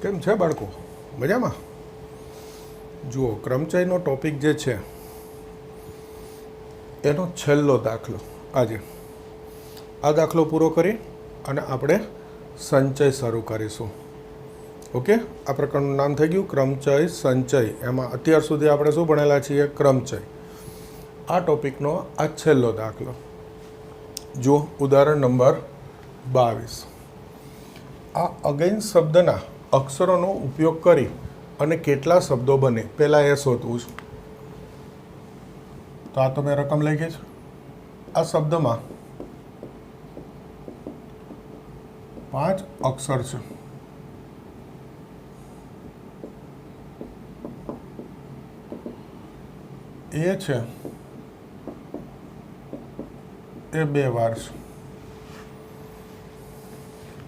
કેમ છે બાળકો? મજામાં? જુઓ, ક્રમચયનો ટોપિક જે છે એનો છેલ્લો દાખલો આજે. આ દાખલો પૂરો કરી અને આપણે સંચય શરૂ કરીશું. ઓકે, આ પ્રકારનું નામ થઈ ગયું ક્રમચય સંચય. એમાં અત્યાર સુધી આપણે શું ભણેલા છીએ? ક્રમચય. આ ટોપિકનો આ છેલ્લો દાખલો જુઓ, ઉદાહરણ નંબર 22. આ અગેન શબ્દના અક્ષરોનો ઉપયોગ કરી અને કેટલા શબ્દો બને, પહેલાં એ શોધવું છે. તો આ તો મેં રકમ લખી છે. આ શબ્દમાં 5 અક્ષર છે. એ છે એ 2 વાર છે.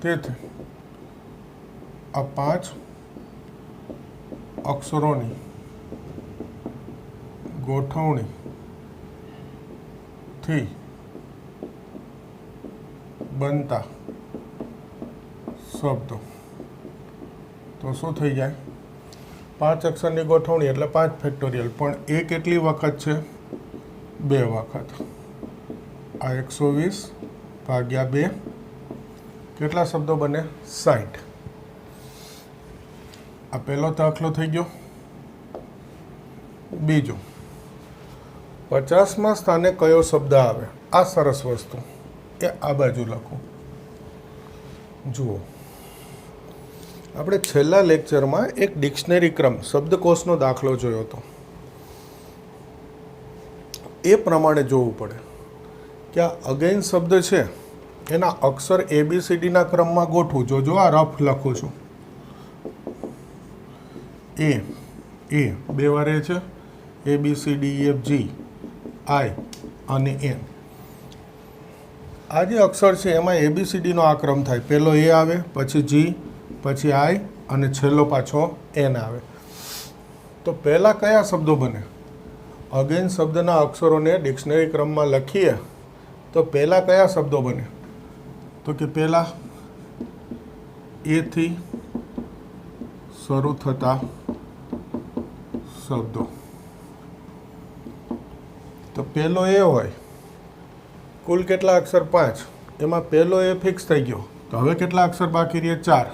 તેથી આ 5 અક્ષરોની ગોઠવણીથી બનતા શબ્દો. તો શું થઈ જાય? 5 અક્ષરની ગોઠવણી એટલે 5 ફેક્ટોરિયલ. પણ એ કેટલી વખત છે? 2 વખત. આ 120 ભાગ્યા 2 કેટલા શબ્દો બને? 60. આ પહેલો દાખલો થઈ ગયો. બીજો, 50માં સ્થાને કયો શબ્દ આવે? આ સરસ વસ્તુ એ આ બાજુ લખું. જુઓ, આપણે છેલ્લા લેક્ચરમાં એક ડિક્શનરી ક્રમ શબ્દકોશનો દાખલો જોયો હતો. એ પ્રમાણે જોવું પડે કે આ અગેન શબ્દ છે એના અક્ષર ABCDના ક્રમમાં ગોઠવું. જો આ રફ લખું છું. એ 2 વાર એ છે, ABCDEFG I અને N. આ જે અક્ષર છે એમાં ABCDનો આ ક્રમ થાય. પહેલો એ આવે, પછી G, પછી I અને છેલ્લો પાછો N આવે. તો પહેલાં કયા શબ્દો બને? અગેન શબ્દના અક્ષરોને ડિક્શનરી ક્રમમાં લખીએ તો પહેલાં કયા શબ્દો બને? તો કે પહેલાં એથી શરૂ થતા શબ્દો. તો પહેલો એ હોય, કુલ કેટલા અક્ષર? 5. એમાં પહેલો એ ફિક્સ થઈ ગયો. તો હવે કેટલા અક્ષર બાકી રહે? 4.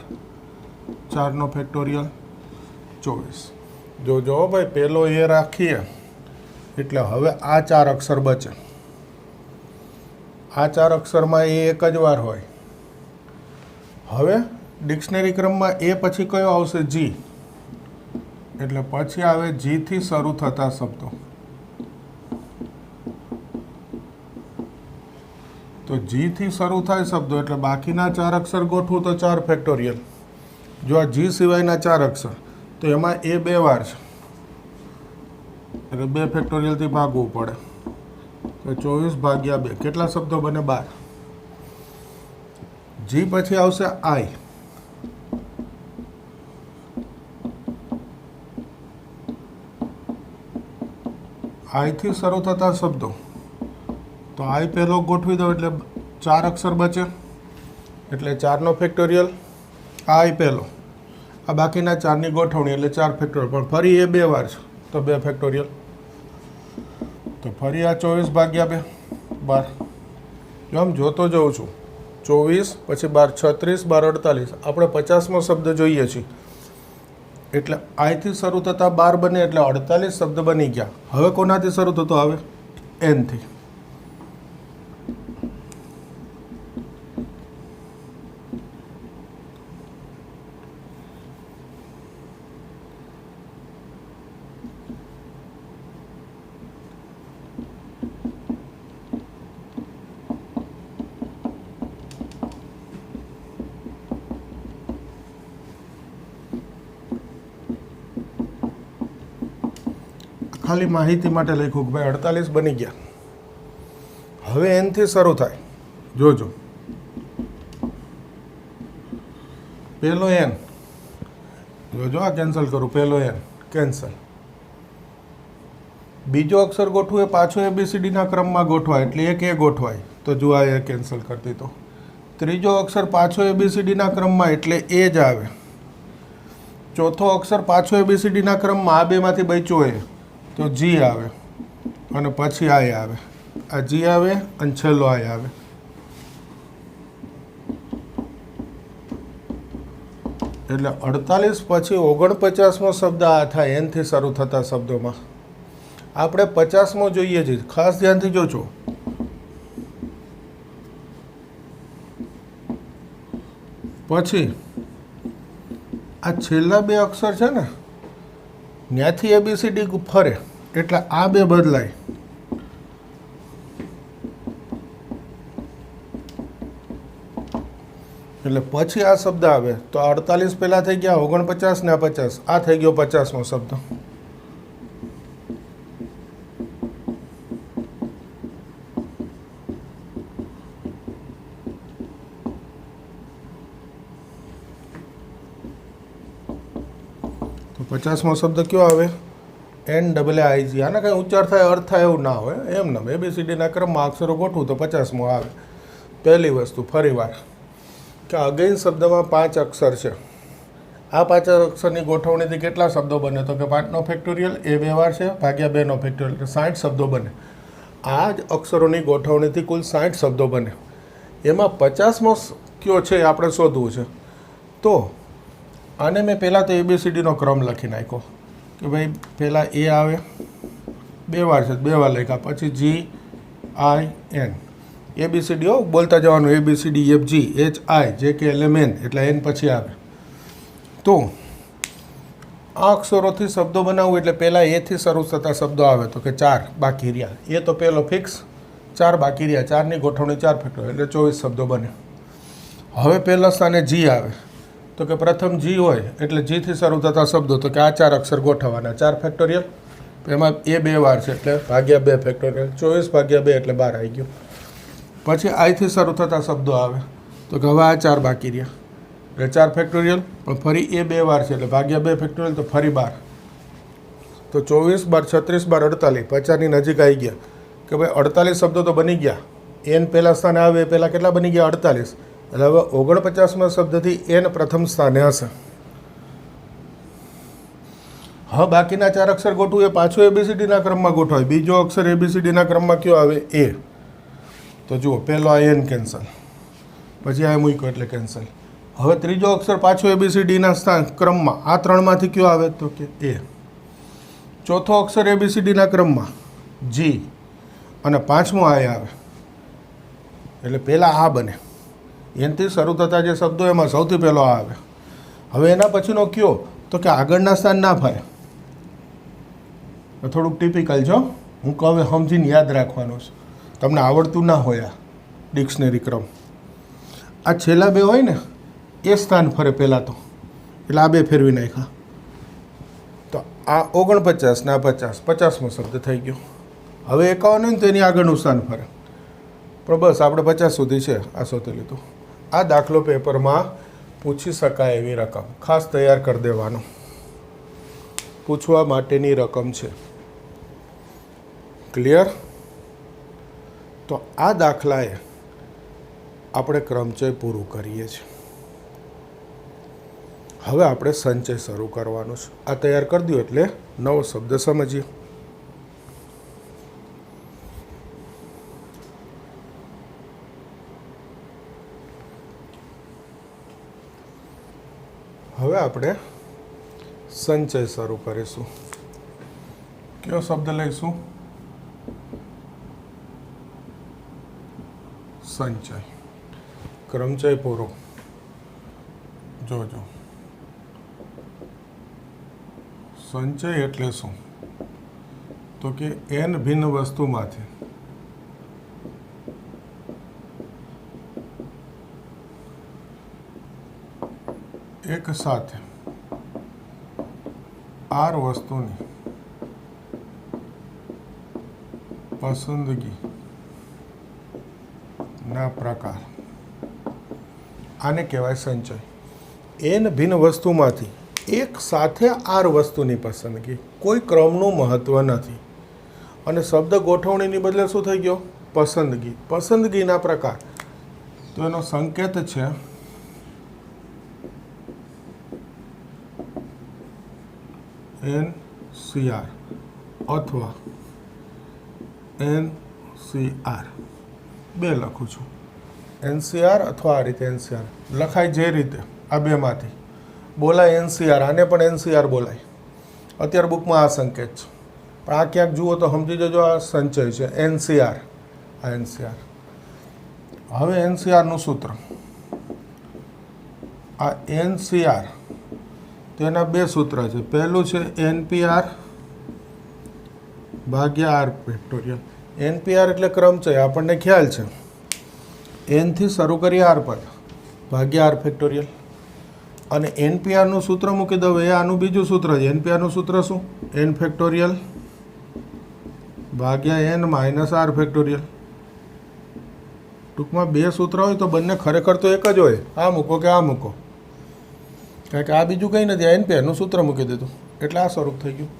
4નો ફેક્ટોરિયલ 24. જો ભાઈ, પહેલો એ રાખીએ એટલે હવે આ 4 અક્ષર બચે. આ 4 અક્ષરમાં એ એક જ વાર હોય. હવે ડિક્શનરી ક્રમમાં એ પછી કયો આવશે? G. એટલે પછી આવે G થી શરૂ થતા શબ્દો. તો G થી શરૂ થાય શબ્દો એટલે બાકીના 4 અક્ષર ગોઠવું તો 4 ફેક્ટોરિયલ. જો આ G સિવાયના 4 અક્ષર તો એમાં એ 2 વાર છે એટલે 2 ફેક્ટોરિયલથી ભાગવું પડે. તો 24 ભાગ્યા 2 કેટલા શબ્દો બને? 12. G પછી આવશે I. I થી શરૂ થતા શબ્દો. તો I પહેલો ગોઠવી દો એટલે 4 અક્ષર બચે એટલે 4નો ફેક્ટોરિયલ. I પહેલો, આ બાકીના 4ની ગોઠવણી એટલે 4 ફેક્ટોરિયલ. પણ ફરી એ 2 વાર છે તો 2 ફેક્ટોરિયલ. તો ફરી આ 24 ભાગ્યા 2 12. જો આમ જોતો જઉં છું, 24 પછી 12 36 12 48. આપણે 50મો શબ્દ જોઈએ છીએ એટલે I થી શરૂ થતા 12 બને એટલે 48 શબ્દ બની ગયા. હવે કોનાથી શરૂ થતો આવે? N થી. ખાલી માહિતી માટે લખ્યું કે ભાઈ 48 બની ગયા. હવે N થી શરૂ થાય. જોજો, પહેલો N. જોજો આ કેન્સલ કરું. પહેલો N કેન્સલ. બીજો અક્ષર ગોઠવું એ પાછો ABCDના ક્રમમાં ગોઠવાય એટલે એક એ ગોઠવાય. તો જો આ એ કેન્સલ કરી દીધો. ત્રીજો અક્ષર પાછો ABCDના ક્રમમાં એટલે એ જ આવે. ચોથો અક્ષર પાછો એબીસીડીના ક્રમમાં આ બેમાંથી બચ્યો એ તો જી આવે અને પછી આઈ આવે. આ જી આવે અને છેલ્લો આઈ આવે. એટલે 48 પછી 49મો શબ્દ આ થાય એનથી શરૂ થતા શબ્દોમાં. આપણે 50મો જોઈએ છીએ, ખાસ ધ્યાનથી જોજો. પછી આ છેલ્લા બે અક્ષર છે ને ત્યાંથી એબીસીડી ફરે એટલે આ બે બદલાય. એટલે પછી આ શબ્દ આવે તો 48 પહેલાં થઈ ગયા 49 ને આ 50. આ થઈ ગયો 50મો શબ્દ. તો 50મો શબ્દ કયો આવે? NAAIG. આના કંઈ ઉચ્ચાર થાય અર્થ થાય એવું ના હોય. એમ ના એબીસીડીના ક્રમમાં અક્ષરો ગોઠવું તો 50મો આવે. પહેલી વસ્તુ ફરીવાર કે અગેઇન શબ્દમાં 5 અક્ષર છે. આ 5 અક્ષરની ગોઠવણીથી કેટલા શબ્દો બને? તો કે 5નો ફેક્ટોરિયલ એ 2 વાર છે ભાગ્યા 2નો ફેક્ટોરિયલ એટલે 60 શબ્દો બને. આ જ અક્ષરોની ગોઠવણીથી કુલ 60 શબ્દો બને. એમાં 50મો કયો છે એ આપણે શોધવું છે. તો આને મેં પહેલાં તો એબીસીડીનો ક્રમ લખી નાખ્યો કે ભાઈ પહેલાં એ આવે 2 વાર છે 2 વાર લખ્યા. પછી GIN એબીસીડી બોલતા જવાનું ABCDEFG HIJKLMN એટલે એન પછી આવે. તો આ અક્ષરોથી શબ્દો બનાવવું એટલે પહેલાં એથી શરૂ થતા શબ્દો આવે તો કે 4 બાકી રહ્યા. એ તો પહેલો ફિક્સ, 4 બાકી રહ્યા. 4ની ગોઠવણી 4 ફેક્ટોરિયલ એટલે 24 શબ્દો બને. હવે પહેલા સ્થાને જી આવે તો કે પ્રથમ જી હોય એટલે જીથી શરૂ થતા શબ્દો તો કે આ 4 અક્ષર ગોઠવવાના. 4 ફેક્ટોરિયલ એમાં એ 2 વાર છે એટલે ભાગ્યા 2 ફેક્ટોરિયલ 24 ભાગ્યા 2 એટલે 12 આવી ગયું. પછી આઈથી શરૂ થતા શબ્દો આવે તો કે હવે આ 4 બાકી રહ્યા એટલે 4 ફેક્ટોરિયલ પણ ફરી એ 2 વાર છે એટલે ભાગ્યા 2 ફેક્ટોરિયલ તો ફરી 12. તો 24 બાર 36 બાર 48 50ની નજીક આવી ગયા કે ભાઈ 48 શબ્દો તો બની ગયા. એન પહેલાં સ્થાને આવે એ પહેલાં કેટલા બની ગયા? 48. એટલે હવે 49મા શબ્દથી એન પ્રથમ સ્થાને હશે. હવે બાકીના 4 અક્ષર ગોઠવું એ પાછું એબીસીડીના ક્રમમાં ગોઠવાય. બીજો અક્ષર એબીસીડીના ક્રમમાં કયો આવે? એ. તો જુઓ પહેલો આ એન કેન્સલ, પછી આ મૂક્યો એટલે કેન્સલ. હવે ત્રીજો અક્ષર પાછો એબીસીડીના સ્થાન ક્રમમાં આ 3માંથી કયો આવે? તો કે એ. ચોથો અક્ષર એબીસીડીના ક્રમમાં જી અને 5મો આ આવે એટલે પહેલાં આ બને. એનાથી શરૂ થતા જે શબ્દો એમાં સૌથી પહેલો આ આવે. હવે એના પછીનો કયો? તો કે આગળના સ્થાન ના ફરે. થોડુંક ટિપિકલ છો, હું કહું સમજીને યાદ રાખવાનું છે. તમને આવડતું ના હોય આ ડિક્શનરી ક્રમ. આ છેલ્લા 2 હોય ને એ સ્થાન ફરે પહેલાં તો એટલે આ 2 ફેરવી નાખ્યા તો આ 49 ને આ 50, 50મો શબ્દ થઈ ગયો. હવે 51 ને તો એની આગળનું સ્થાન ફરે પણ બસ આપણે 50 સુધી છે આ શોધી લીધું. આ દાખલો પેપરમાં પૂછી શકાય એવી રકમ ખાસ તૈયાર કરી દેવાનો. પૂછવા માટેની રકમ છે. ક્લિયર? તો આ દાખલાએ આપણે ક્રમચય પૂરું કરીએ છીએ. હવે આપણે સંચય શરૂ કરવાનું છે. આ તૈયાર કરી દો એટલે નવો શબ્દ સમજીએ. હવે આપણે સંચય શરૂ કરીશું. કયો શબ્દ લઈશું? સંચય. ક્રમચય પૂરો. જોજો સંચય એટલે શું? તો કે n ભિન્ન વસ્તુમાંથી એક સાથે r વસ્તુની પસંદગી ના પ્રકાર. આને કહેવાય સંચય. n ભિન્ન વસ્તુમાંથી એક સાથે r વસ્તુની પસંદગી. કોઈ ક્રમનું મહત્ત્વ નથી અને શબ્દ ગોઠવણીની બદલે શું થઈ ગયો? પસંદગી. પસંદગીના પ્રકાર તો એનો સંકેત છે NCR અથવા NCR બે લખું છું. NCR અથવા આ રીતે NCR લખાય જે રીતે આ બેમાંથી બોલાય NCR, આને પણ NCR બોલાય. અત્યારે બુકમાં આ સંકેત છે, પણ આ ક્યાંક જુઓ તો સમજી જજો આ સંચય છે NCR. આ NCR. હવે NCRનું સૂત્ર, આ NCR તેના બે સૂત્ર છે. પહેલું છે NPR ભાગ્યા R ફેક્ટોરિયલ. NPR એટલે ક્રમચય, આપણને ખ્યાલ છે. N થી શરૂ કરી R પદ ભાગ્યા R ફેક્ટોરિયલ. અને NPRનું સૂત્ર મૂકી દઉં, એ આનું બીજું સૂત્ર છે. NPRનું સૂત્ર શું? N ફેક્ટોરિયલ ભાગ્યા N માઇનસ R ફેક્ટોરિયલ. ટૂંકમાં બે સૂત્ર હોય તો બંને ખરેખર તો એક જ હોય. આ મૂકો કે આ મૂકો, કારણ કે આ બીજું કંઈ નથી. આ NPRનું સૂત્ર મૂકી દીધું એટલે આ સ્વરૂપ થઈ ગયું.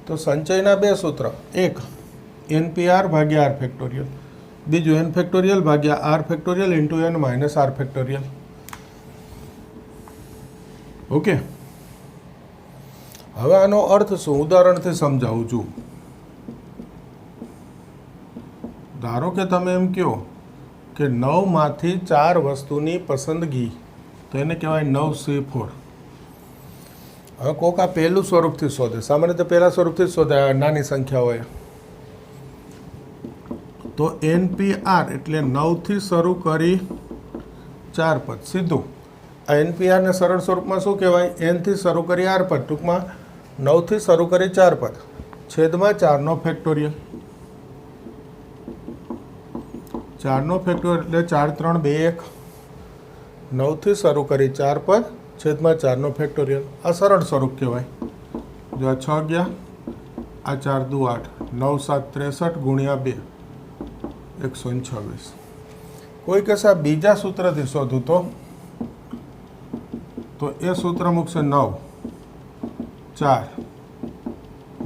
તો સંચયના બે સૂત્ર, એક NPR ભાગ્યા R ફેક્ટોરિયલ, બીજું N ફેક્ટોરિયલ ભાગ્યા R factorial into N minus R factorial. Okay, હવે આનો અર્થ શું ઉદાહરણથી સમજાવું છું. ધારો કે તમે એમ કહો કે 9માંથી 4 વસ્તુની પસંદગી, તો એને કહેવાય 9C4. હવે કોક આ પહેલું સ્વરૂપથી શોધે, સામાન્ય રીતે પહેલા સ્વરૂપથી જ શોધે નાની સંખ્યા હોય તો. NPR એટલે 9થી શરૂ કરી 4 પદ સીધું. આ NPRને સરળ સ્વરૂપમાં શું કહેવાય? N થી શરૂ કરી R પદ, ટૂંકમાં 9થી શરૂ કરી 4 પદ છેદમાં 4નો ફેક્ટોરિયલ. 4નો ફેક્ટોરિયલ એટલે 4 3 2 1. 9થી શરૂ કરી 4 પદ છેદમાં 4નો ફેક્ટોરિયલ. આ સરળ સ્વરૂપ કહેવાય. જો આ 6 ગયા, આ 4 દુ 8, 9 7 63 ગુણ્યા 2 126. કોઈ કહેશે બીજા સૂત્રથી શોધું તો એ સૂત્ર મૂકશે 9 4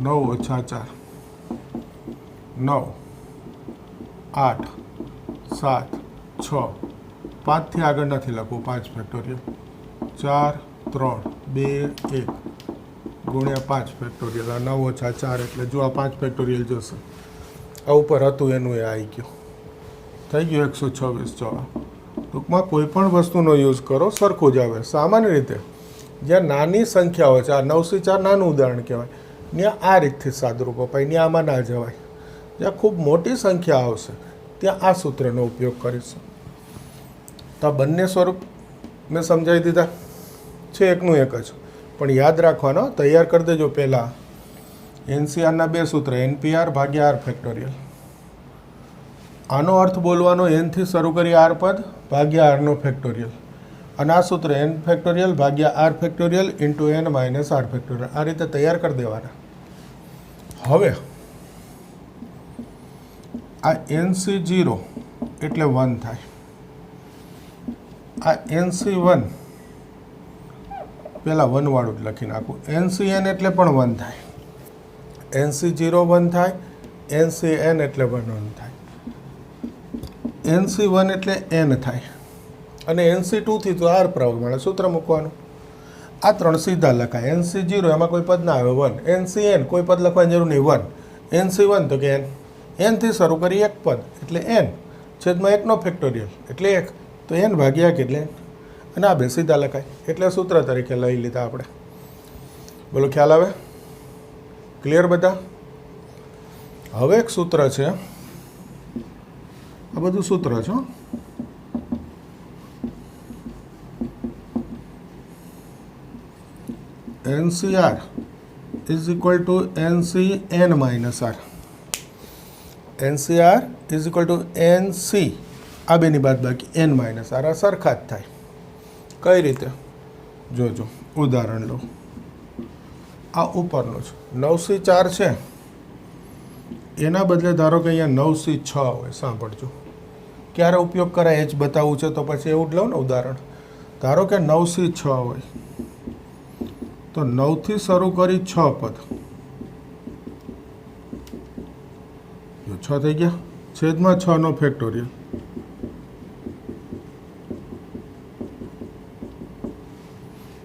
9 ઓછા 4 9 8 7 6 5થી આગળ નથી લખવું. 5 ફેક્ટોરિયલ 4 3 2 1 ગુણ્યા 5 ફેક્ટોરિયલ. આ 9 ઓછા 4 એટલે જો આ 5 ફેક્ટોરિયલ જશે. આ ઉપર હતું એનું એ આવી ગયું, થઈ ગયું 126 જવાબ. ટૂંકમાં કોઈ પણ વસ્તુનો યુઝ કરો સરખું જ આવે. સામાન્ય રીતે જ્યાં નાની સંખ્યા હોય છે, આ 9C4 નાનું ઉદાહરણ કહેવાય, ત્યાં આ રીતથી સાદરૂપ અપાય, ત્યાં આમાં ના જવાય. જ્યાં ખૂબ મોટી સંખ્યા આવશે ત્યાં આ સૂત્રનો ઉપયોગ કરીશું. તો આ બંને સ્વરૂપ મેં સમજાવી દીધા છે, એકનું એક જ. પણ યાદ રાખવાનો, તૈયાર કરી દેજો પહેલાં. NCRના બે સૂત્ર, NPR ભાગ્યા R ફેક્ટોરિયલ. આનો અર્થ બોલવાનો N થી શરૂ કરી R પદ ભાગ્યા Rનો ફેક્ટોરિયલ. અને આ સૂત્ર N ફેક્ટોરિયલ ભાગ્યા R factorial into N minus R factorial. આ રીતે તૈયાર કરી દેવાના. હવે આ NC0 એટલે 1 થાય. આ NC1 પહેલાં 1 વાળું જ લખી નાખું. NCN એટલે પણ 1 થાય. NC0 1 થાય, NCN એટલે 1 થાય, NC1 એટલે N થાય, અને NC2 થી તો R પ્રમાણે સૂત્ર મૂકવાનું. આ 3 સીધા લખાય. NC0 એમાં કોઈ પદ ના આવે 1, NCN કોઈ પદ લખવાની જરૂર નહીં 1, NC1 તો કે N. N થી શરૂ કરી 1 પદ એટલે N છેદમાં 1નો ફેક્ટોરિયલ એટલે 1, તો N ભાગ્યા 1 એટલે N. અને આ બે સીધા લખાય એટલે સૂત્ર તરીકે લઈ લીધા આપણે. બોલો, ખ્યાલ આવે? ક્લિયર બધા? હવે એક સૂત્ર છે, આ બધું સૂત્ર છે. NCR is equal to NCN minus R. NCR is equal to NC, આ બેની બાદ બાકી N માઇનસ R. આ સરખા જ થાય. કઈ રીતે? જોજો, ઉદાહરણ લો. આ ઉપરનું છે 9C4 છે, એના બદલે ધારો કે અહીંયા 9C6 હોય. સાંભળજો, ક્યારે ઉપયોગ કરાય એ જ બતાવવું છે, તો પછી એવું જ લઉં ને ઉદાહરણ. ધારો કે 9C6 હોય તો 9 થી શરૂ કરી 6 પદ, જો 6 થઈ ગયા, છેદમાં 6નો ફેક્ટોરિયલ.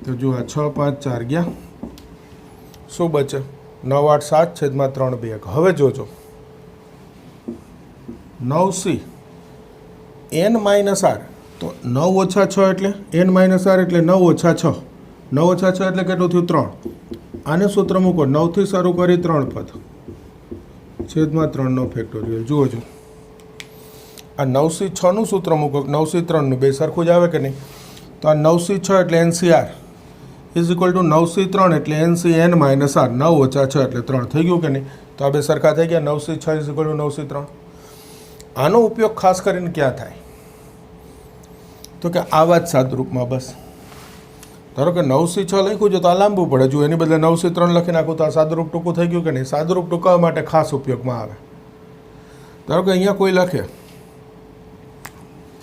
તો જો આ 6 5 4 ગયા, શું બચે? 9 8 7 છેદમાં 3 2 1. હવે જોજો 9c n માઇનસ આર, તો 9 ઓછા 6 એટલે n માઇનસ આર એટલે 9 ઓછા 6. 9 ઓછા 6 એટલે કેટલું થયું? 3. આને સૂત્ર મૂકો, 9થી શરૂ કરી 3 પદ છેદમાં 3નો ફેક્ટોરિયલ. જુઓ જો આ 9c6નું સૂત્ર મૂકો, 9c3નું, બે સરખું જ આવે કે નહીં? તો આ 9c6 એટલે NCR is equal two 9c3 એટલે NCn માઇનસ આર. 9 ઓછા 6 એટલે 3 થઈ ગયું કે નહીં? તો આ બે સરખા થઈ ગયા. 9c6 is equal two 9c3. આનો ઉપયોગ ખાસ કરીને ક્યાં થાય? તો કે આવા જ સાદરૂપમાં. બસ ધારો કે 9c6 લખ્યું છે તો આ લાંબુ પડે. જો એની બદલે 9c3 લખી નાખું તો આ સાદરૂપ ટૂંકું થઈ ગયું કે નહીં? સાદરૂપ ટૂંકાવા માટે ખાસ ઉપયોગમાં આવે. ધારો કે અહીંયા કોઈ લખી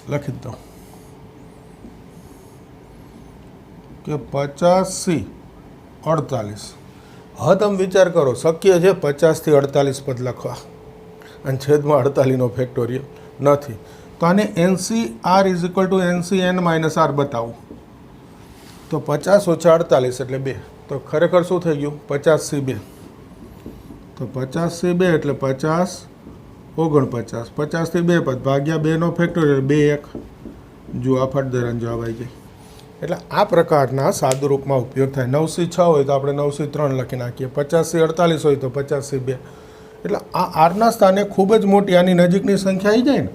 જ દો કે 50c 48. હવે તમે વિચાર કરો, શક્ય છે 50 થી 48 પદ લખવા અને છેદમાં 48નો ફેક્ટોરિયલ નથી? તો આને NCR is equal to NCn minus R બતાવું તો 50 ઓછા 48 એટલે 2. તો ખરેખર શું થઈ ગયું? 50c2. તો 50c2 એટલે 50 49. 50 થી 2 પદ ભાગ્યા 2નો ફેક્ટોરિયલ 2 1. જો આ ફટદરાન જવાબ આવી જાય. એટલે આ પ્રકારના સાદુરૂપમાં ઉપયોગ થાય. 9c6 હોય તો આપણે 9c3 લખી નાખીએ. 50c 48 હોય તો 50c2. એટલે આ આરના સ્થાને ખૂબ જ મોટી આની નજીકની સંખ્યા આવી જાય ને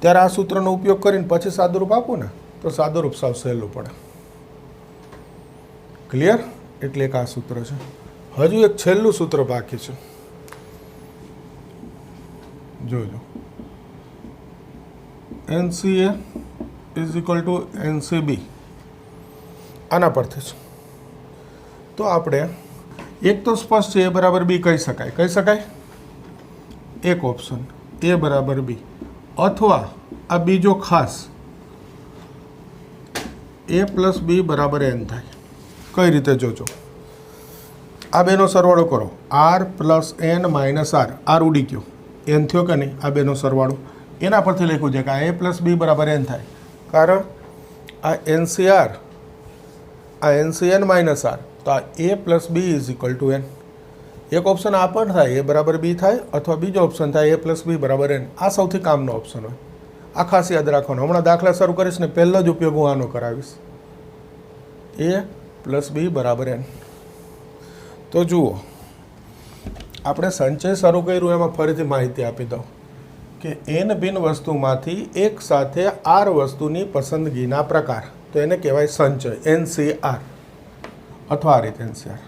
ત્યારે આ સૂત્રનો ઉપયોગ કરીને પછી સાદુરૂપ આપું ને તો સાદુરૂપ સાવ સહેલું પડે. ક્લિયર? એટલે એક આ સૂત્ર છે. હજુ એક છેલ્લું સૂત્ર બાકી છે, જોજો. NCA is equal to NCB. આના પરથી છે તો આપણે એક તો સ્પષ્ટ છે, A બરાબર B કહી શકાય. એક ઓપ્શન A બરાબર B, અથવા આ બીજો ખાસ A પ્લસ B બરાબર n થાય. કઈ રીતે? જોજો, આ બેનો સરવાળો કરો, R plus n minus R. R ઉડી ગયો, n થયો કે નહીં? આ બેનો સરવાળો એના પરથી લખ્યું છે કે આ A પ્લસ B બરાબર n થાય. કારણ આ NCR આ NCn માઇનસ આર, તો આ A plus B is equal two n. એક ઓપ્શન આ પણ થાય, A બરાબર B થાય, અથવા બીજો ઓપ્શન થાય A પ્લસ B બરાબર n. આ સૌથી કામનો ઓપ્શન હોય. આ ખાસ યાદ રાખવાનું. હમણાં દાખલા શરૂ કરીશ ને પહેલો જ ઉપયોગ હું આનો કરાવીશ. A પ્લસ B બરાબર n. તો જુઓ, આપણે સંચય શરૂ કર્યું એમાં ફરીથી માહિતી આપી દઉં કે n ભિન્ન વસ્તુમાંથી એક સાથે r વસ્તુની પસંદગીના પ્રકાર, તો એને કહેવાય સંચય, NCR અથવા આ રીતે NCR.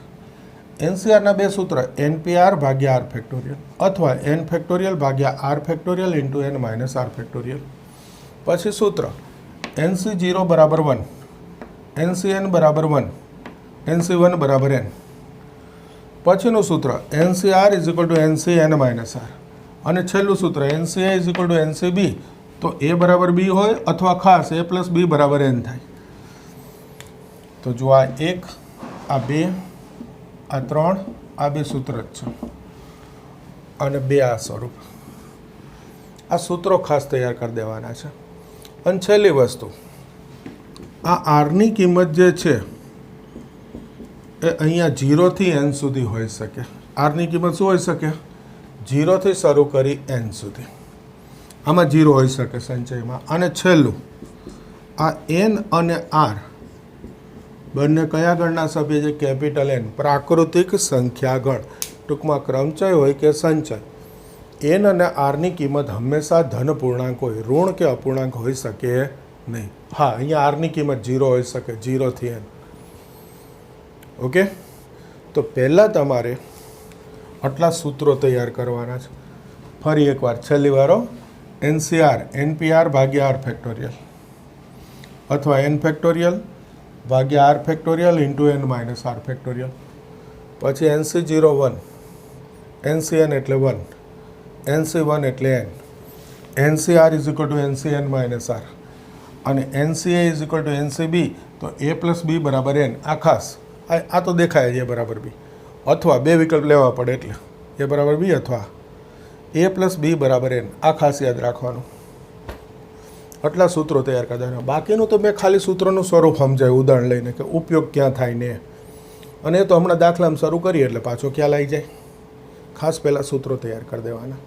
NCRના બે સૂત્ર, NPR ભાગ્યા r ફેક્ટોરિયલ અથવા n ફેક્ટોરિયલ ભાગ્યા r factorial into n minus r factorial. પછી સૂત્ર NC0 બરાબર 1, NCn બરાબર 1, NC1 બરાબર n. પછીનું સૂત્ર NCR is equal to NCn minus આર. અને છેલ્લું સૂત્ર NCI is equal to NCB. તો A બરાબર B હોય અથવા ખાસ A પ્લસ B બરાબર n થાય. તો જો આ 1, આ 2, આ 3, આ બે સૂત્ર જ છે અને 2 આ સ્વરૂપ. આ સૂત્રો ખાસ તૈયાર કરી દેવાના છે. અને છેલ્લી વસ્તુ, આ આરની કિંમત જે છે એ અહીંયા 0 થી n સુધી હોઈ શકે. આરની કિંમત શું હોઈ શકે? 0 થી શરૂ કરી n સુધી. આમાં 0 હોઈ શકે સંચયમાં. અને છેલ્લું, આ n અને r બંને કયા ગણના સભ્ય છે? કેપિટલ N, પ્રાકૃતિક સંખ્યા ગણ. ટૂંકમાં ક્રમચય હોય કે સંચય, n અને rની કિંમત હંમેશા ધન પૂર્ણાંક હોય, ઋણ કે અપૂર્ણાંક હોઈ શકે નહીં. હા, અહીંયા rની કિંમત 0 હોઈ શકે, 0 થી n. ઓકે, તો પહેલાં તમારે આટલા સૂત્રો તૈયાર કરવાના છે. ફરી એકવાર છેલ્લી વારો, NCR NPR ભાગ્યા r ફેક્ટોરિયલ અથવા n ફેક્ટોરિયલ ભાગ્યા r factorial into n minus r factorial. પછી NC0 1, NCn એટલે 1, NC1 એટલે n, NCR is equal to NCn minus r અને NCA is equal to NCB. તો A પ્લસ B બરાબર n. આ ખાસ આ તો દેખાય છે A બરાબર B, અથવા બે વિકલ્પ લેવા પડે એટલે A બરાબર B અથવા A પ્લસ B બરાબર n. આ ખાસ યાદ રાખવાનું. આટલા સૂત્રો તૈયાર કરી દેવાના. બાકીનું તો મેં ખાલી સૂત્રોનું સ્વરૂપ સમજાયું ઉદાહરણ લઈને કે ઉપયોગ ક્યાં થાય ને. અને એ તો હમણાં દાખલામાં શરૂ કરીએ એટલે પાછો ખ્યાલ આવી જાય. ખાસ પહેલાં સૂત્રો તૈયાર કરી દેવાના.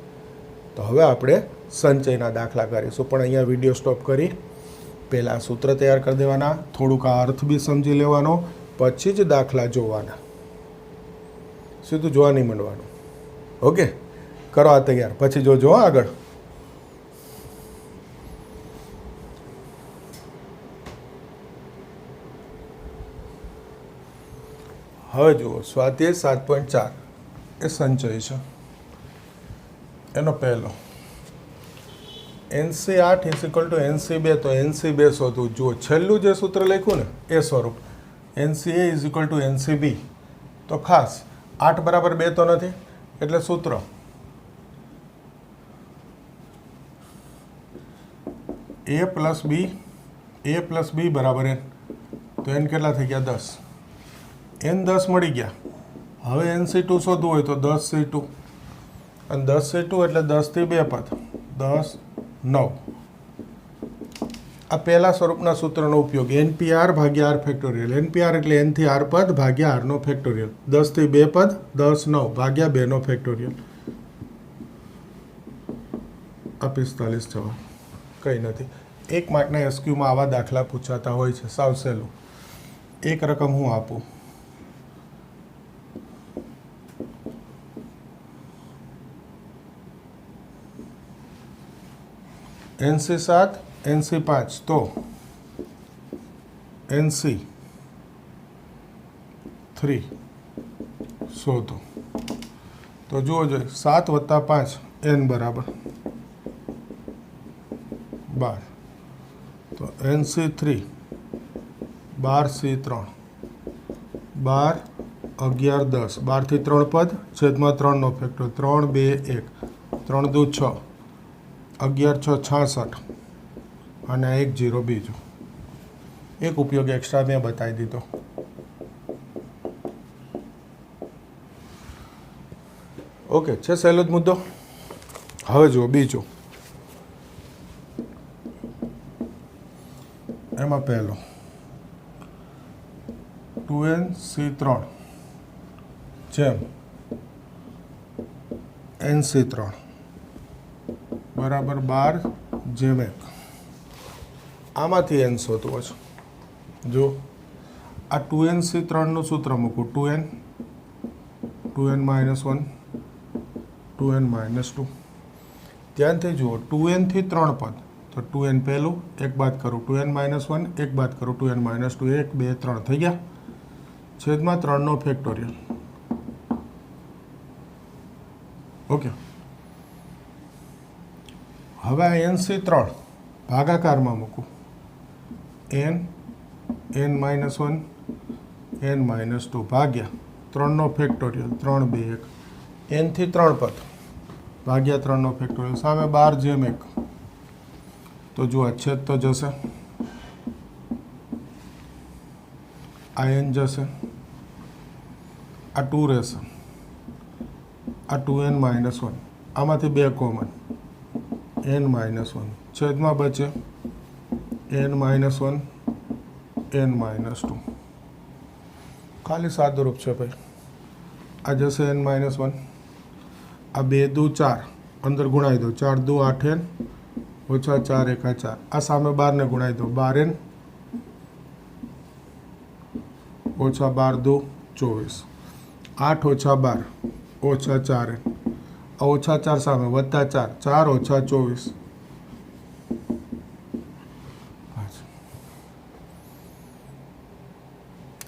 તો હવે આપણે સંચયના દાખલા કરીશું, પણ અહીંયા વિડીયો સ્ટોપ કરી પહેલાં સૂત્ર તૈયાર કરી દેવાના, થોડુંક આ અર્થ બી સમજી લેવાનો, પછી જ દાખલા જોવાના. સીધું જોવા નહીં માંડવાનું. ઓકે, કરો આ તૈયાર, પછી જોજો આગળ. હવે જુઓ, સ્વાધ્યાય 7.4 એ સંચય છે. એનો પહેલો NC8 = NC2, તો NC2 શોધવું. જુઓ છેલ્લું જે સૂત્ર લખ્યું ને એ સ્વરૂપ, NCA = NCB. તો ખાસ 8 = 2 તો નથી, એટલે સૂત્ર A + B = N. તો N કેટલા થઈ ગયા? 10. N 10 મળી ગયા. હવે NC2 શોધવું હોય તો 10C2, અને 10C2 એટલે 10 થી 2 પદ, 10 9. આ પહેલા સ્વરૂપના સૂત્રનો ઉપયોગ, NPR / R ફેક્ટોરિયલ. NPR એટલે N થી R પદ ભાગ્યા R નો ફેક્ટોરિયલ. 10 થી 2 પદ 10 9 ભાગ્યા 2 નો ફેક્ટોરિયલ. આ 45 જવાબ. કંઈ નથી. 1 માર્કના SQમાં આવા દાખલા પૂછાતા હોય છે. સાવ સહેલું. એક રકમ હું આપું, NC7 NC5, તો NC3 શોધો. તો જુઓ જોઈએ, 7 + 5 N = 12. તો NC3 12C3 12 11 10. 12 થી 3 પદ, છેદમાં 3 નો ફેક્ટર, 3 2 1, 3 દુ 6, 11 6 66, અને 1 0 બીજું. એક ઉપયોગ એક્સ્ટ્રા મેં બતાવી દીધો. ઓકે, છે સહેલો જ મુદ્દો. હવે જુઓ બીજો, એમાં પહેલો 2NC3 જેમ NC3 બરાબર 12 જેમ 1. આમાંથી N શોધવો છે. જો આ 2NC3નું સૂત્ર મૂકું, 2N - 1 2N - 2. ધ્યાનથી જુઓ, 2N થી 3 પદ, તો 2N પહેલું, 1 બાદ કરું 2N - 1, 1 બાદ કરું 2N - 2, 1 2 3 થઈ ગયા, છેદમાં 3 નો ફેક્ટોરિયલ. ઓકે, હવે આ NC3 ભાગાકારમાં મૂકું, N - 1 N - 2 ભાગ્યા 3 નો ફેક્ટોરિયલ, 3 2 1. N થી 3 પદ ભાગ્યા 3 નો ફેક્ટોરિયલ, સામે 12 જેમ 1. તો જુઓ, છેદ તો જશે, આ N જશે, આ 2 રહેશે, આ 2N - 1. આમાંથી 2 કોમન, N - 1, છેદમાં બચે N - 1 N - 2. ખાલી સાદુરૂપ છે ભાઈ. આ જશે N - 1, આ 2 દુ 4, અંદર ગુણાઈ દો, 4 દુ 8 N ઓછા 4 1 4. આ સામે 12 ને ગુણાઈ દો, 12 N ઓછા 12 દુ 24, 8 ઓછા 12 ઓછા 4 N. આ ઓછા 4 સામે વત્તા 4, 4 ઓછા 24.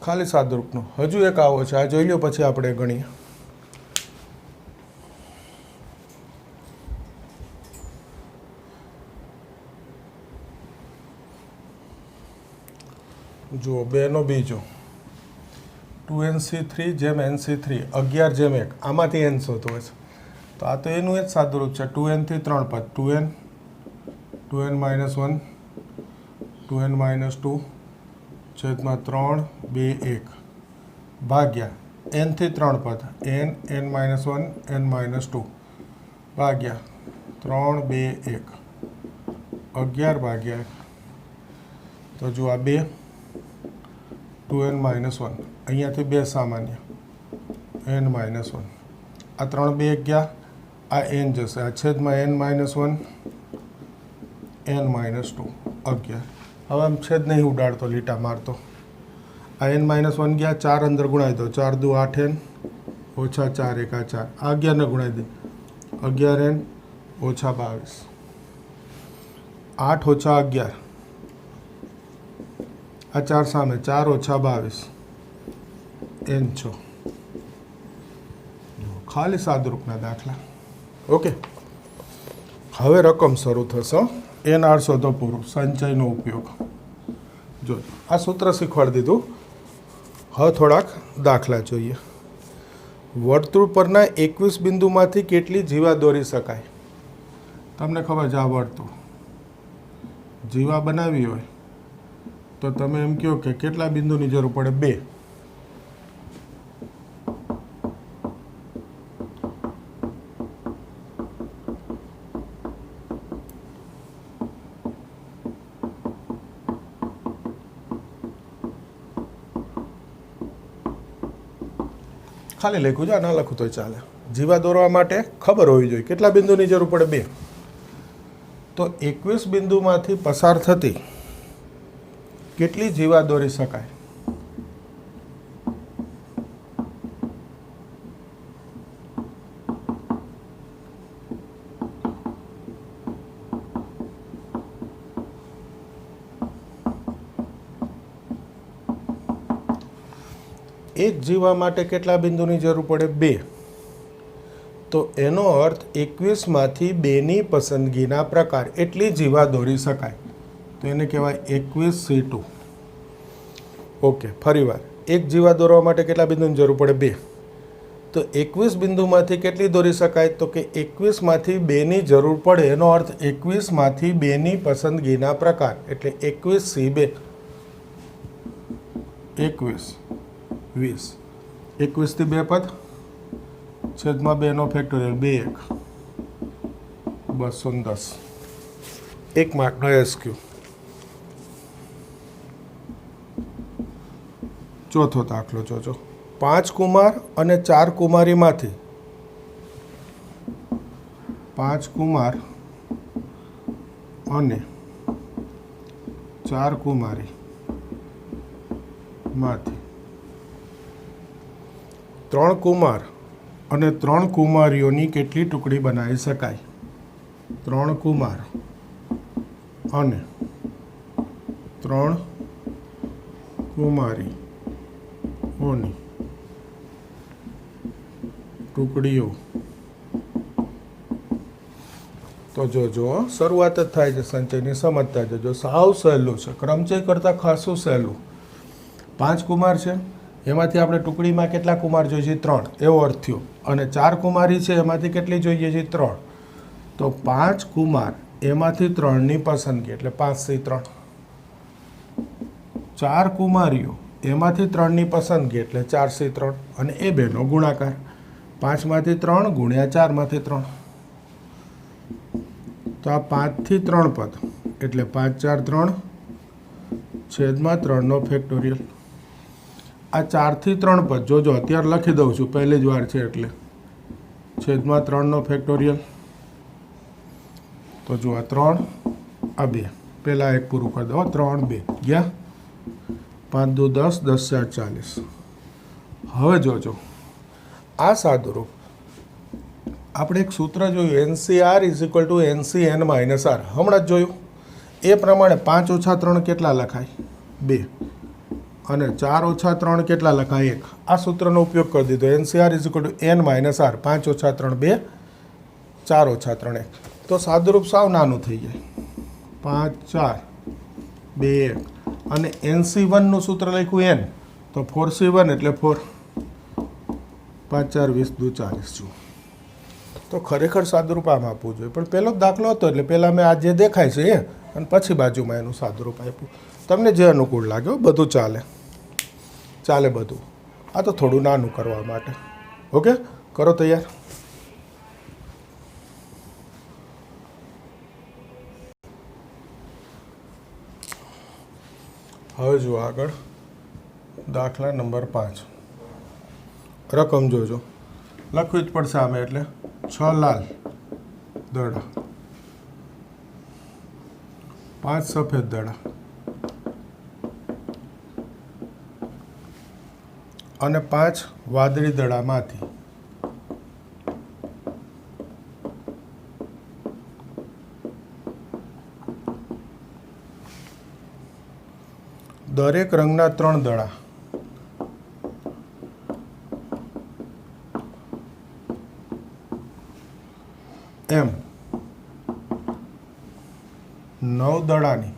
ખાલી સાદુરૂપનો. હજુ એક આવો છે, આ જોઈ લો પછી આપણે ગણીએ. જુઓ, 2 નો બીજો, 2NC3 જેમ NC3, 11 જેમ 1. આમાંથી N શોધવો છે. તો આ તો એનું જ સાદુરૂપ છે. 2N થી 3 પદ, 2N - 1 2N - 2 છેદમાં 3 2 1 ભાગ્યા N થી 3 પદ, N N - 1 N - 2 ભાગ્યા 3 2 1, 11 ભાગ્યા 1. તો જુઓ, આ 2 2n - 1 અહીંયાથી 2 સામાન્ય n - 1 આ 3 2 ગયા આ n જશે આ છેદમાં n - 1 n - 2 11 હવે આમ છેદ નહીં ઉડાડતો લીટા મારતો આ n - 1 ગયા 4 અંદર ગુણાઈ દો 4 દુ 8n ઓછા 4 1 4 આ 11 ને ગુણાઈ દે 11n ઓછા 22 8 ઓછા 11 આ 4 સામે 4 ઓછા 22 n 6 ખાલી સાદુરૂપના દાખલા ઓકે હવે રકમ શરૂ થશે NR શોધો પૂરું સંચયનો ઉપયોગ જો આ સૂત્ર શીખવાડી દીધું હવે થોડાક દાખલા જોઈએ વર્તુળ પરના 21 બિંદુમાંથી કેટલી જીવા દોરી શકાય તમને ખબર છે આ વર્તુળ જીવા બનાવી હોય તો તમે એમ કહો કે કેટલા બિંદુની જરૂર પડે 2 ખાલી લખ્યું છે ના લખું તોય ચાલે જીવા દોરવા માટે ખબર હોવી જોઈએ કેટલા બિંદુની જરૂર પડે 2 તો 21 બિંદુમાંથી પસાર થતી કેટલી જીવા દોરી શકાય એક જીવા માટે કેટલા બિંદુની જરૂર પડે 2 તો એનો અર્થ 21માંથી 2ની પસંદગીના પ્રકાર એટલી જીવા દોરી શકાય તો એને કહેવાય 21C2 ઓકે ફરીવાર એક જીવા દોરવા માટે કેટલા બિંદુની જરૂર પડે 2 તો 21 બિંદુમાંથી કેટલી દોરી શકાય તો કે 21માંથી 2ની જરૂર પડે એનો અર્થ 21માંથી 2ની પસંદગીના પ્રકાર એટલે 21C2 21 20 21 થી 2 પદ છેદમાં 2 નો ફેક્ટોરિયલ 2 1 210 1 માર્કનો SQ ચોથો દાખલો જોજો 5 કુમાર અને 4 કુમારીમાંથી 5 કુમાર અને 4 કુમારી માંથી 3 કુમાર અને 3 કુમારીઓની કેટલી ટુકડી બનાવી શકાય 3 કુમાર અને 3 કુમારીઓની ટુકડીઓ તો જોજો શરૂઆત જ થાય છે સંચયની સમજતા જજો સાવ સહેલું છે ક્રમચય કરતાં ખાસું સહેલું 5 કુમાર છે એમાંથી આપણે ટુકડીમાં કેટલા કુમાર જોઈએ છે 3 એવો અર્થ થયો અને 4 કુમારી છે એમાંથી કેટલી જોઈએ છે 3 તો 5 કુમાર એમાંથી 3ની પસંદગી એટલે 5C3 4 કુમારીઓ એમાંથી 3ની પસંદગી એટલે 4C3 અને એ બેનો ગુણાકાર 5માંથી 3 ગુણ્યા 4માંથી 3 તો આ 5થી 3 પદ એટલે 5 4 3 છેદમાં 3નો ફેક્ટોરિયલ આ 4થી 3 પદ જોજો અત્યારે લખી દઉં છું પહેલી જ વાર છે એટલે છેદમાં 3નો ફેક્ટોરિયલ તો જો આ 3 આ 2 પહેલાં એક પૂરું કરી દો 3 2 ગયા 5 દુ 10 10 4 40 હવે જોજો આ સાદુરૂપ આપણે એક સૂત્ર જોયું NCR = NCN - R હમણાં જ જોયું એ પ્રમાણે 5 ઓછા 3 કેટલા લખાય 2 અને 4 ઓછા 3 કેટલા લખાય 1 આ સૂત્રનો ઉપયોગ કરી દીધો NCR = N - R 5 ઓછા 3 2 4 ઓછા 3 1 તો સાદુરૂપ સાવ નાનું થઈ જાય 5 4 2 1 અને NC1નું સૂત્ર લખ્યું N તો 4C1 એટલે 4 5 4 20 દુ 40 જુઓ તો ખરેખર સાદુરૂપ આમ આપવું જોઈએ પણ પહેલો જ દાખલો હતો એટલે પહેલાં મેં આ જે દેખાય છે એ અને પછી બાજુમાં એનું સાદુરૂપ આપ્યું તમને જે અનુકૂળ લાગ્યો બધું ચાલે બધું આ તો થોડું નાનું કરવા માટે ઓકે કરો તૈયાર હવે જુઓ આગળ દાખલા નંબર 5 રકમ જોજો, લખવી જ પડશે આમે, એટલે 6 લાલ દડા, 5 સફેદ દડા અને 5 વાદળી દડામાંથી દરેક રંગના 3 દડા એમ 9 દડાની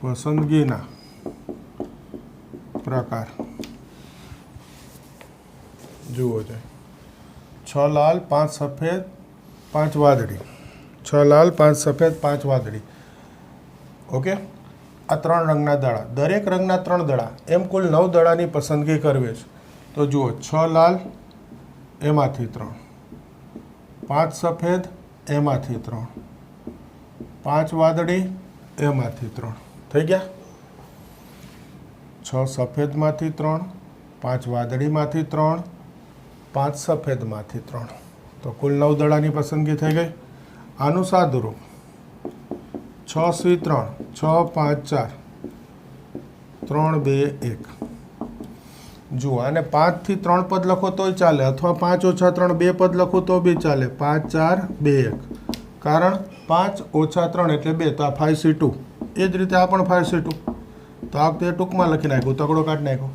પસંદગીના પ્રકાર જુઓ છે. 6 લાલ 5 સફેદ 5 વાદળી, 6 લાલ 5 સફેદ 5 વાદળી. ઓકે, આ 3 રંગના દડા, દરેક રંગના 3 દડા એમ કુલ 9 દડાની પસંદગી કરવી છે. તો જુઓ, 6 લાલ એમાંથી 3, 5 સફેદ એમાંથી 3, 5 વાદળી એમાંથી 3. થઈ ગયા. 6 સફેદમાંથી 3, 5 વાદળીમાંથી 3, 5 સફેદમાંથી 3. તો કુલ 9 દડાની પસંદગી થઈ ગઈ. આનું સાદુરૂપ 6C3, 6 5 4, 3 2 1. જુઓ, આને 5 થી 3 પદ લખો તોય ચાલે, અથવા 5 ઓછા 3 2 પદ લખો તો બી ચાલે. 5 4 2 1, કારણ 5 ઓછા 3 એટલે 2, તો આ 5C2. એ જ રીતે આ પણ 5C2. તો આ વખતે ટૂંકમાં લખી નાખ્યું, તગડો કાઢી નાખ્યો.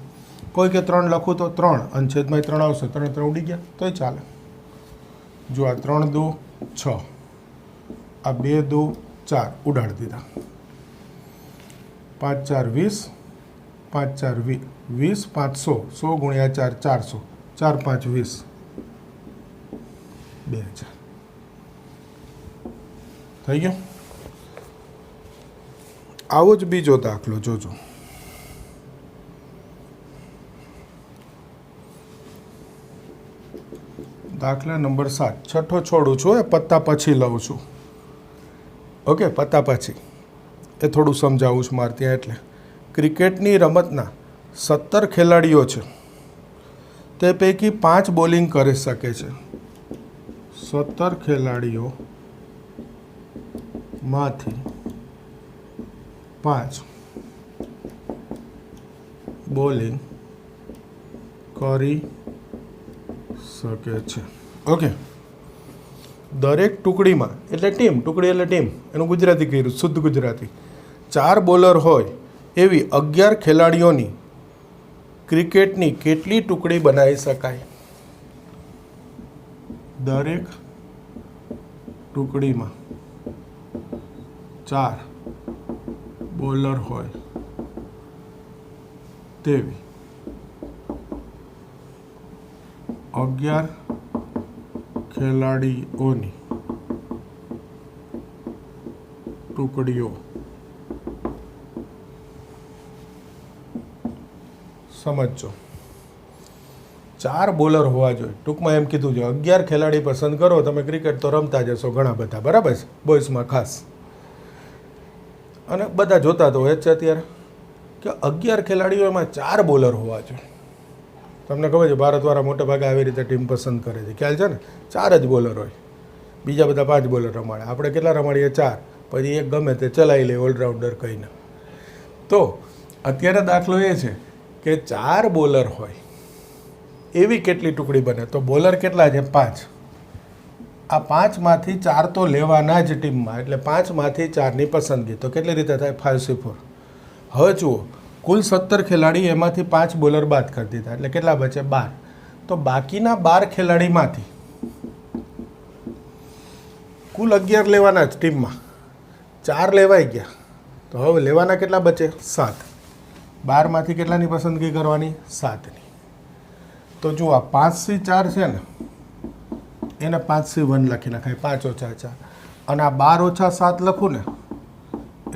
કોઈ કે 3 લખું તો 3 અને છેદમાં 3 આવશે, 3 3 ઉડી ગયા તોય ચાલે. જો આ 3 2 6, આ 2 2 4 ઉડાડી દીધા. 5 4 20, 5 4 20, 500, 100 ગુણ્યા 4 400, 4 5 20, 2000. થઈ ગયો. આવો જ બીજો દાખલો જોજો. દાખલા નંબર 7, છઠ્ઠો છોડું છું, એ પત્તા પછી લઉં છું. ઓકે, પત્તા પછી એ થોડું સમજાવું છું મારે ત્યાં. એટલે ક્રિકેટની રમતના 17 ખેલાડીઓ છે, તે પૈકી 5 બોલિંગ કરી શકે છે. 17 ખેલાડીઓ માંથી 5 બોલિંગ કરી શકે છે. ઓકે, દરેક ટુકડીમાં, એટલે ટીમ, ટુકડી એટલે ટીમ, એનું ગુજરાતી કર્યું, શુદ્ધ ગુજરાતી. 4 બોલર હોય એવી 11 ખેલાડીઓની ક્રિકેટની કેટલી ટુકડી બનાવી શકાય? દરેક ટુકડીમાં 4 બોલર હોય તેવી 11 ખેલાડીઓની ટુકડીઓ સમજો. 4 બોલર હોવા જોઈએ. ટૂંકમાં એમ કીધું છે 11 ખેલાડી પસંદ કરો તમે, ક્રિકેટ તો રમતા જશો ઘણા બધા, બરાબર છે, બોયઝમાં ખાસ, અને બધા જોતા તો હોય જ છે અત્યારે, કે 11 ખેલાડીઓમાં 4 બોલર હોવા જોઈએ. તમને ખબર છે ભારતવાળા મોટે ભાગે આવી રીતે ટીમ પસંદ કરે છે, ખ્યાલ છે ને? 4 જ બોલર હોય, બીજા બધા 5 બોલર રમાડે. આપણે કેટલા રમાડીએ? 4. પછી એક ગમે તે ચલાવી લે, ઓલરાઉન્ડર કહીને. તો અત્યારે દાખલો એ છે કે 4 બોલર હોય એવી કેટલી ટુકડી બને? તો બોલર કેટલા છે? 5. આ 5માંથી 4 તો લેવાના જ ટીમમાં, એટલે 5માંથી 4ની પસંદગી. તો કેટલી રીતે થાય? 5C4. હવે જુઓ, કુલ 17 ખેલાડી, એમાંથી 5 બોલર બાદ કરી દીધા, એટલે કેટલા બચે? 12. તો બાકીના 12 ખેલાડીમાંથી કુલ 11 લેવાના જ ટીમમાં, 4 લેવાઈ ગયા, તો હવે લેવાના કેટલા બચે? 7. 12માંથી કેટલાની પસંદગી કરવાની? 7ની. તો જુઓ, આ 5C4 છે ને, એને 5C1 લખી નાખાય, 5 ઓછા 4. અને આ 12 ઓછા 7 લખું ને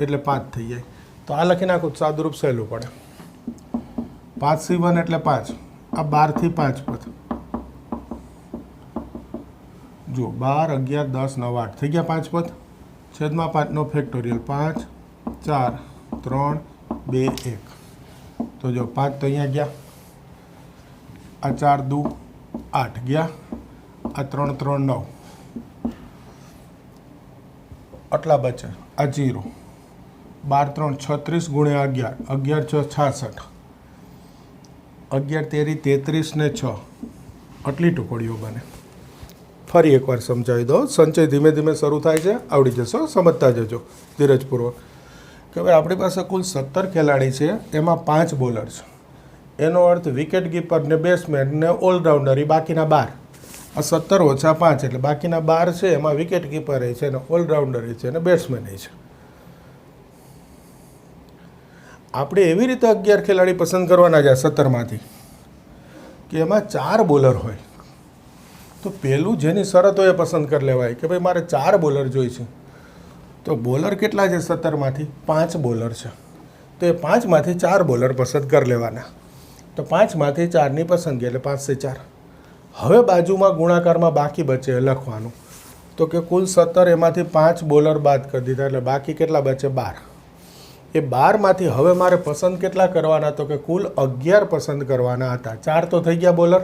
એટલે 5 થઈ જાય. તો આ લખી નાખું, સાદુરૂપ સહેલું પડે. 5C1 એટલે 5. આ 12 થી 5 પદ, જો 12 11 10 9 8 થઈ ગયા 5 પદ. છેદમાં 5નો ફેક્ટોરિયલ, 5 4 3 2 1 તો જો 5 તો અહીંયા ગયા, આ 4 દુ 8 ગયા, આ 3 3 9 આટલા બચે, આ 0 12 3 36 ગુણ્યા 11 11 6 66 11 તેરી 33 ને 6 આટલી ટુકડીઓ બને. ફરી એકવાર સમજાવી દો, સંચય ધીમે ધીમે શરૂ થાય છે, આવડી જશો, સમજતા જજો ધીરજપૂર્વક. કે ભાઈ આપણી પાસે કુલ 17 ખેલાડી છે, એમાં 5 બોલર છે. એનો અર્થ વિકેટ કીપર ને બેટ્સમેન ને ઓલરાઉન્ડર એ બાકીના 12. આ 17 ઓછા 5 એટલે બાકીના 12 છે, એમાં વિકેટ કીપર છે ને ઓલરાઉન્ડર છે ને બેટ્સમેન છે. આપણે એવી રીતે 11 ખેલાડી પસંદ કરવાના છે 17માંથી કે એમાં 4 બોલર હોય. તો પહેલું જેની શરત હોય એ પસંદ કરી લેવાય કે ભાઈ મારે 4 બોલર જોઈ છે. તો બોલર કેટલા છે 17માંથી? 5 બોલર છે. તો એ 5માંથી 4 બોલર પસંદ કરી લેવાના. તો 5માંથી 4ની પસંદગી એટલે 5 से 4. હવે બાજુમાં ગુણાકારમાં બાકી બચે લખવાનું. તો કે કુલ 17 એમાંથી 5 બોલર બાદ કરી દીધા એટલે બાકી કેટલા બચે? 12. એ 12માંથી હવે મારે પસંદ કેટલા કરવાના? તો કે કુલ 11 પસંદ કરવાના હતા. 4 તો થઈ ગયા બોલર.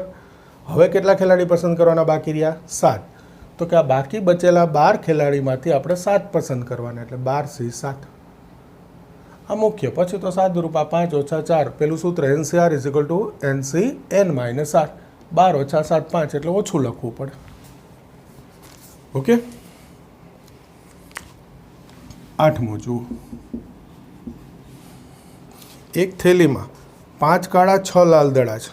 હવે કેટલા ખેલાડી પસંદ કરવાના બાકી રહ્યા? 7. તો કે આ બાકી બચેલા 12 ખેલાડીમાંથી આપણે 7 પસંદ કરવાના એટલે 12 C 7. આ મુખ્ય. પછી તો સાદુરૂપ 5 ઓછા 4 પેલું સૂત્ર NCR = NCN-R. 12 ઓછા 7 5 એટલે ઓછું લખવું પડે. ઓકે. 8મું જુઓ. એક થેલીમાં 5 કાળા 6 લાલ દડા છે.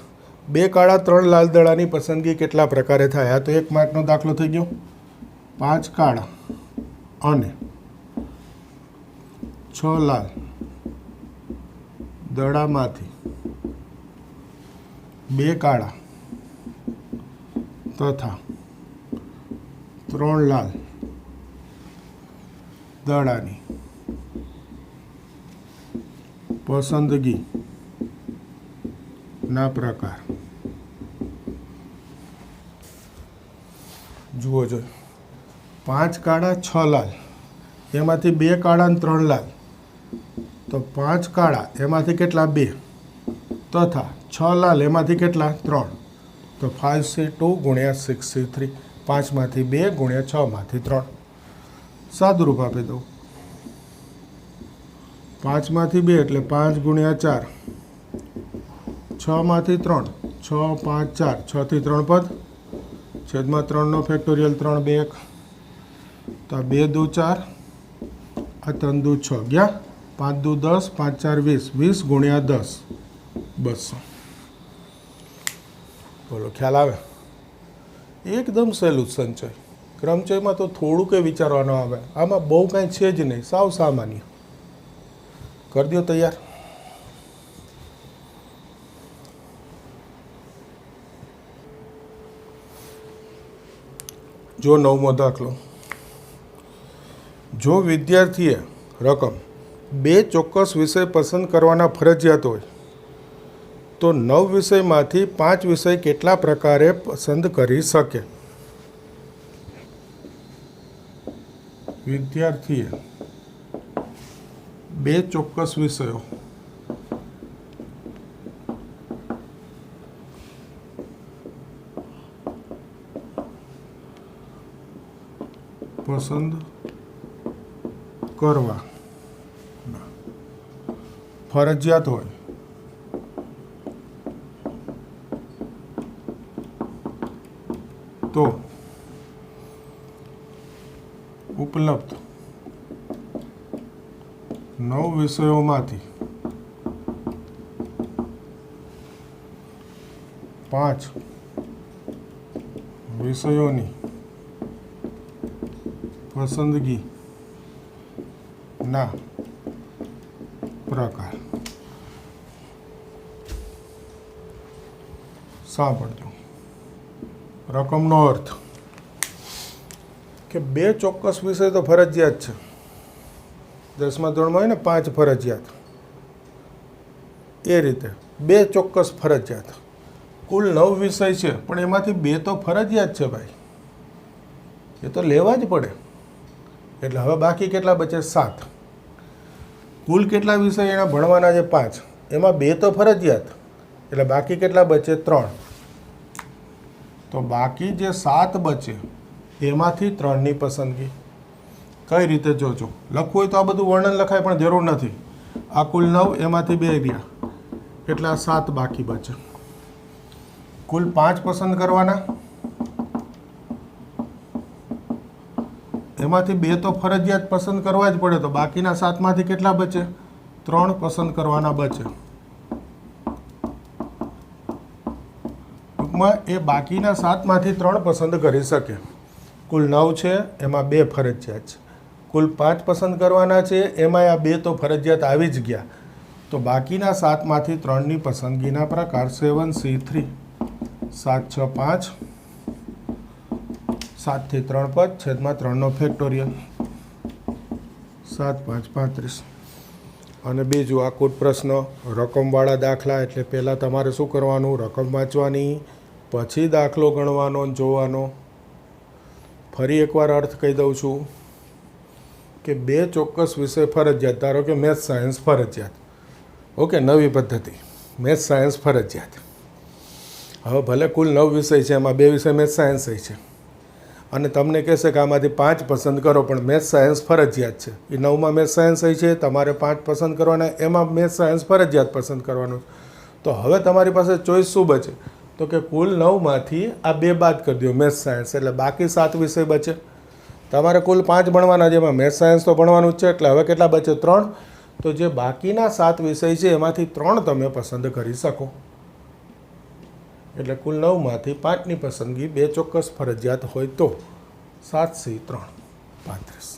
2 કાળા 3 લાલ દડાની પસંદગી કેટલા પ્રકારે થાય? આ તો 1 માર્કનો દાખલો થઈ ગયો. 5 કાળા અને 6 લાલ દડામાંથી 2 કાળા તથા 3 લાલ દડાની પસંદગી ના પ્રકાર. જુઓ જો 5 કાળા 6 લાલ એમાંથી 2 કાળા અને 3 લાલ. તો 5 કાળા એમાંથી કેટલા? 2 તથા 6 લાલ એમાંથી કેટલા? 3. તો 5C2 ગુણ્યા 6C3. 5માંથી 2 ગુણ્યા 6માંથી 3. સાદુરૂપ આપી દઉં. 5માંથી 2 એટલે 5 ગુણ્યા 4. 6માંથી 3 6 5 4 6 થી 3 પદ છેદમાં 3નો ફેક્ટોરિયલ 3 2 1. તો 2 દુ 4 આ 3 દુ 6 ગયા. 5 દુ 10 5 4 20 20 ગુણ્યા 10 200. બોલો ખ્યાલ આવે? એકદમ સહેલું સંચય. ક્રમચયમાં તો થોડું કંઈ વિચારવાનું આવે. આમાં બહુ કાંઈ છે જ નહીં, સાવ સામાન્ય. કરી દો તૈયાર. જો 9મો દાખલો. જો વિદ્યાર્થીએ રકમ 2 ચોક્કસ વિષય પસંદ કરવાના ફરજિયાત હોય તો 9 વિષયમાંથી 5 વિષય કેટલા પ્રકારે પસંદ કરી શકે? વિદ્યાર્થીએ 2 ચોક્કસ વિષયો પસંદ કરવા ફરજિયાત હોય તો ઉપલબ્ધ 9 વિષયોમાંથી 5 વિષયોની પસંદગી ના પ્રકાર. સાંભળજો. રકમનો અર્થ કે 2 ચોક્કસ વિષય તો ફરજિયાત છે. 10મા ધોરણમાં હોય ને 5 ફરજિયાત, એ રીતે 2 ચોક્કસ ફરજિયાત. કુલ 9 વિષય છે પણ એમાંથી 2 તો ફરજિયાત છે ભાઈ, એ તો લેવા જ પડે. એટલે હવે બાકી કેટલા બચે? 7. કુલ કેટલા વિષય એના ભણવાના છે 5, એમાં 2 તો ફરજિયાત, એટલે બાકી કેટલા બચે 3. તો બાકી જે 7 બચે એમાંથી 3ની પસંદગી. કઈ રીતે જોજો? લખવું હોય તો આ બધું વર્ણન લખાય, પણ જરૂર નથી. આ કુલ 9, એમાંથી 2 રહ્યા, એટલે આ 7 બાકી બચે. કુલ 5 પસંદ કરવાના, એમાંથી 2 તો ફરજિયાત પસંદ કરવા જ પડે, તો બાકીના 7માંથી કેટલા બચે? 3 પસંદ કરવાના બચે. ટૂંકમાં એ બાકીના 7માંથી 3 પસંદ કરી શકે. કુલ 9 છે, એમાં 2 ફરજિયાત છે. કુલ 5 પસંદ કરવાના છે, એમાં આ 2 તો ફરજિયાત આવી જ ગયા. તો બાકીના 7માંથી 3ની પસંદગીના પ્રકાર 7C3, 7 6 5, 7 થી 3 પદ, છેદમાં 3નો ફેક્ટોરિયલ, 7 5 35. અને બીજું આકૃત પ્રશ્ન, રકમવાળા દાખલા. એટલે પહેલાં તમારે શું કરવાનું? રકમ વાંચવાની, પછી દાખલો ગણવાનો અને જોવાનો. ફરી એકવાર અર્થ કહી દઉં છું કે 2 ચોક્કસ વિષય ફરજિયાત. ધારો કે મેથ્સ સાયન્સ ફરજિયાત, ઓકે, નવી પદ્ધતિ, મેથ્સ સાયન્સ ફરજિયાત. હવે ભલે કુલ 9 વિષય છે, એમાં 2 વિષય મેથ્સ સાયન્સ છે, અને તમને કહેશે કે આમાંથી 5 પસંદ કરો, પણ મેથ્સ સાયન્સ ફરજિયાત છે. એ 9માં મેથ્સ સાયન્સ છે, તમારે 5 પસંદ કરવાના, એમાં મેથ્સ સાયન્સ ફરજિયાત પસંદ કરવાનું. તો હવે તમારી પાસે ચોઈસ શું બચે? તો કે કુલ 9માંથી આ 2 બાદ કરી દો, મેથ્સ સાયન્સ, એટલે બાકી 7 વિષય બચે. તમારે કુલ 5 ભણવાના, જેમાં મેથ્સ સાયન્સ તો ભણવાનું જ છે, એટલે હવે કેટલા બચે? 3. તો જે બાકીના 7 વિષય છે, એમાંથી 3 તમે પસંદ કરી શકો. એટલે કુલ 9માંથી 5ની પસંદગી 2 ચોક્કસ ફરજિયાત હોય તો 7C3 35.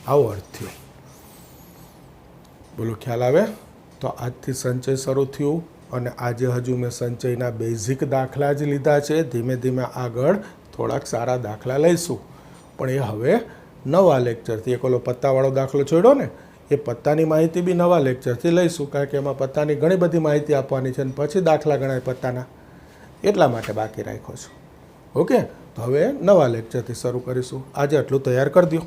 આવો અર્થ થયો. બોલો, ખ્યાલ આવે? તો આજથી સંચય શરૂ થયું, અને આજે હજુ મેં સંચયના બેઝિક દાખલા જ લીધા છે. ધીમે ધીમે આગળ થોડાક સારા દાખલા લઈશું, પણ એ હવે નવા લેક્ચરથી. એક ઓલો પત્તાવાળો દાખલો છોડ્યો ને, એ પત્તાની માહિતી બી નવા લેક્ચરથી લઈશું, કારણ કે એમાં પત્તાની ઘણી બધી માહિતી આપવાની છે, અને પછી દાખલા ગણાય પત્તાના, એટલા માટે બાકી રાખ્યો છું. ઓકે, તો હવે નવા લેક્ચરથી શરૂ કરીશું. આજે આટલું તૈયાર કરી દો.